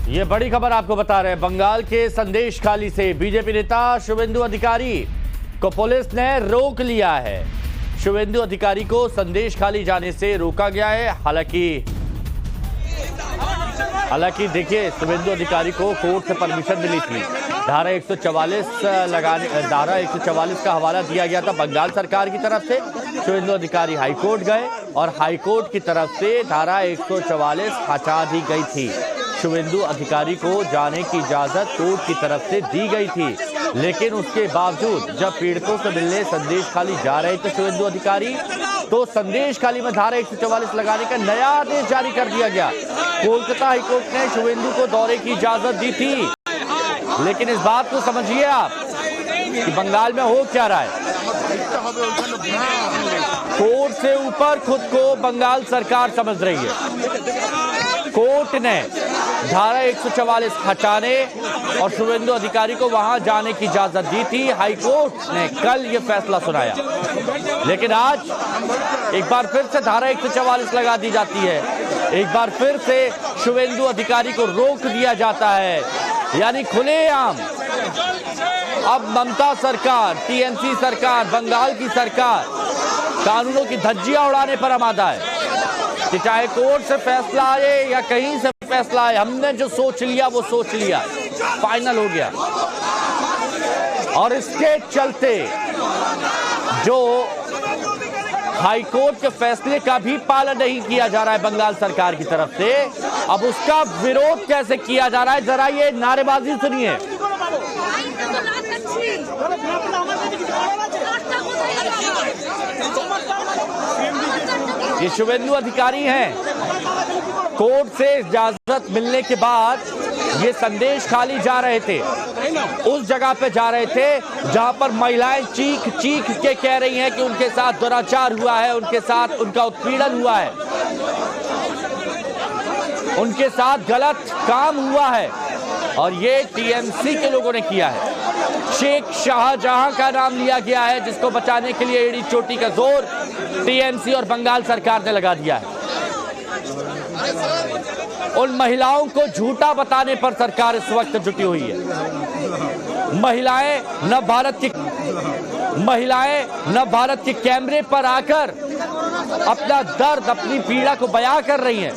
ये बड़ी खबर आपको बता रहे हैं। बंगाल के संदेशखाली से बीजेपी नेता शुवेंदु अधिकारी को पुलिस ने रोक लिया है। शुवेंदु अधिकारी को संदेशखाली जाने से रोका गया है। हालांकि देखिए, शुवेंदु अधिकारी को कोर्ट से परमिशन मिली थी। धारा 144 का हवाला दिया गया था बंगाल सरकार की तरफ से। शुवेंदु अधिकारी हाईकोर्ट गए और हाईकोर्ट की तरफ से धारा 144 हटा दी गई थी। शुवेंदु अधिकारी को जाने की इजाजत कोर्ट की तरफ से दी गई थी, लेकिन उसके बावजूद जब पीड़ितों से मिलने संदेशखाली जा रहे थे शुवेंदु अधिकारी, तो संदेशखाली में धारा 144 लगाने का नया आदेश जारी कर दिया गया। कोलकाता हाईकोर्ट ने शुवेंदु को दौरे की इजाजत दी थी, लेकिन इस बात को समझिए आप कि बंगाल में हो क्या रहा है। कोर्ट से ऊपर खुद को बंगाल सरकार समझ रही है। कोर्ट ने धारा 144 हटाने और शुवेंदु अधिकारी को वहां जाने की इजाजत दी थी। हाईकोर्ट ने कल यह फैसला सुनाया, लेकिन आज एक बार फिर से धारा 144 लगा दी जाती है। एक बार फिर से शुवेंदु अधिकारी को रोक दिया जाता है, यानी खुलेआम अब ममता सरकार, टीएमसी सरकार, बंगाल की सरकार कानूनों की धज्जियां उड़ाने पर आमादा है कि चाहे कोर्ट से फैसला आए या कहीं से फैसला आए, हमने जो सोच लिया वो सोच लिया, फाइनल हो गया। और इसके चलते जो हाईकोर्ट के फैसले का भी पालन नहीं किया जा रहा है बंगाल सरकार की तरफ से, अब उसका विरोध कैसे किया जा रहा है, जरा ये नारेबाजी सुनिए। ये शुवेंदु अधिकारी हैं। कोर्ट से इजाजत मिलने के बाद ये संदेशखाली जा रहे थे। उस जगह पे जा रहे थे जहां पर महिलाएं चीख चीख के कह रही हैं कि उनके साथ दुराचार हुआ है, उनके साथ उनका उत्पीड़न हुआ है, उनके साथ गलत काम हुआ है, और ये टीएमसी के लोगों ने किया है। शेख शाहजहां का नाम लिया गया है, जिसको बचाने के लिए एड़ी चोटी का जोर टीएमसी और बंगाल सरकार ने लगा दिया है। उन महिलाओं को झूठा बताने पर सरकार इस वक्त जुटी हुई है। महिलाएं न भारत के कैमरे पर आकर अपना दर्द, अपनी पीड़ा को बयां कर रही हैं।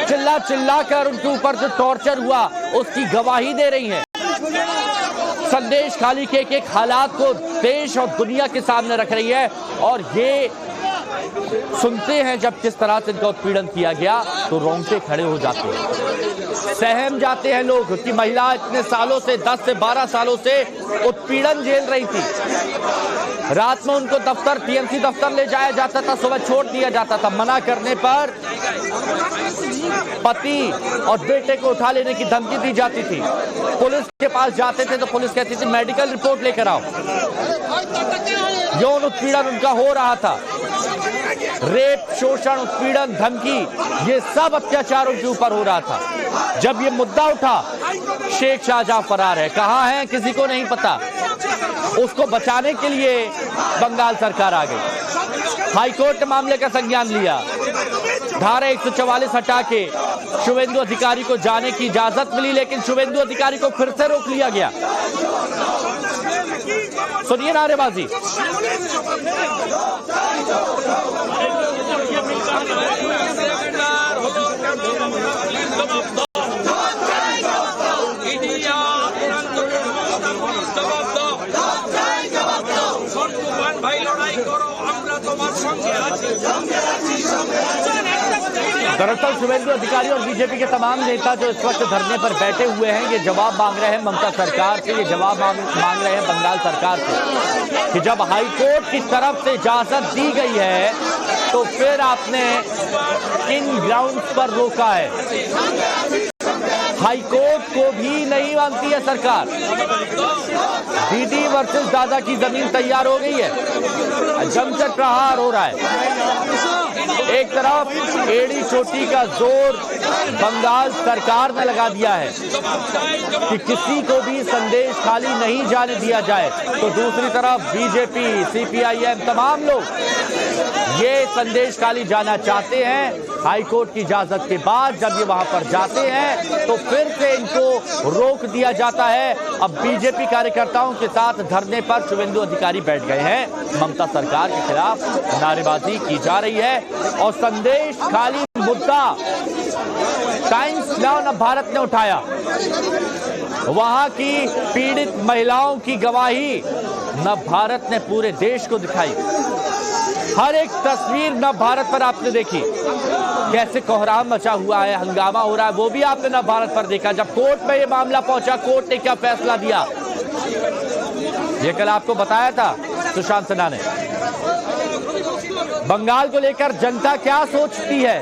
चिल्ला चिल्ला कर उनके ऊपर जो टॉर्चर हुआ उसकी गवाही दे रही हैं। संदेशखाली के एक हालात को देश और दुनिया के सामने रख रही है, और ये सुनते हैं जब किस तरह से इनका उत्पीड़न किया गया तो रोंगटे खड़े हो जाते हैं, सहम जाते हैं लोग कि महिला इतने सालों से, 10 से 12 सालों से उत्पीड़न झेल रही थी। रात में उनको दफ्तर, टीएमसी दफ्तर ले जाया जाता था, सुबह छोड़ दिया जाता था। मना करने पर पति और बेटे को उठा लेने की धमकी दी जाती थी। पुलिस के पास जाते थे तो पुलिस कहती थी मेडिकल रिपोर्ट लेकर आओ। यौन उत्पीड़न उनका हो रहा था। रेप, शोषण, उत्पीड़न, धमकी, ये सब अत्याचारों के ऊपर हो रहा था। जब ये मुद्दा उठा, शेख शाहजहां फरार है, कहां है किसी को नहीं पता। उसको बचाने के लिए बंगाल सरकार आ गई। हाईकोर्ट ने मामले का संज्ञान लिया। धारा 144 हटा के शुवेंदु अधिकारी को जाने की इजाजत मिली, लेकिन शुवेंदु अधिकारी को फिर से रोक लिया गया। सुनिए नारेबाजी। दरअसल शुवेंदु अधिकारी और बीजेपी के तमाम नेता जो इस वक्त धरने पर बैठे हुए हैं, ये जवाब मांग रहे हैं ममता सरकार से, ये जवाब मांग रहे हैं बंगाल सरकार से कि जब हाईकोर्ट की तरफ से इजाजत दी गई है तो फिर आपने किन ग्राउंड्स पर रोका है। हाईकोर्ट को भी नहीं मानती है सरकार। दीदी वर्सेस दादा की जमीन तैयार हो गई है, जमकर प्रहार हो रहा है। एक तरफ एड़ी चोटी का जोर बंगाल सरकार ने लगा दिया है कि किसी को भी संदेशखाली नहीं जाने दिया जाए, तो दूसरी तरफ बीजेपी, सीपीआईएम, तमाम लोग ये संदेशखाली जाना चाहते हैं। हाई कोर्ट की इजाजत के बाद जब ये वहां पर जाते हैं तो फिर से इनको रोक दिया जाता है। अब बीजेपी कार्यकर्ताओं के साथ धरने पर शुवेंदु अधिकारी बैठ गए हैं। ममता सरकार के खिलाफ नारेबाजी की जा रही है और संदेश खाली मुद्दा टाइम्स नाउ नवभारत ने उठाया। वहां की पीड़ित महिलाओं की गवाही नवभारत ने पूरे देश को दिखाई। हर एक तस्वीर नवभारत पर आपने देखी, कैसे कोहराम मचा हुआ है, हंगामा हो रहा है, वो भी आपने नवभारत पर देखा। जब कोर्ट में ये मामला पहुंचा, कोर्ट ने क्या फैसला दिया, ये कल आपको बताया था सुशांत सिन्हा ने। बंगाल को लेकर जनता क्या सोचती है,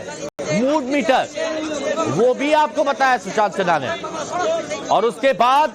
मूड मीटर, वो भी आपको बताया सुशांत सिन्हा ने। और उसके बाद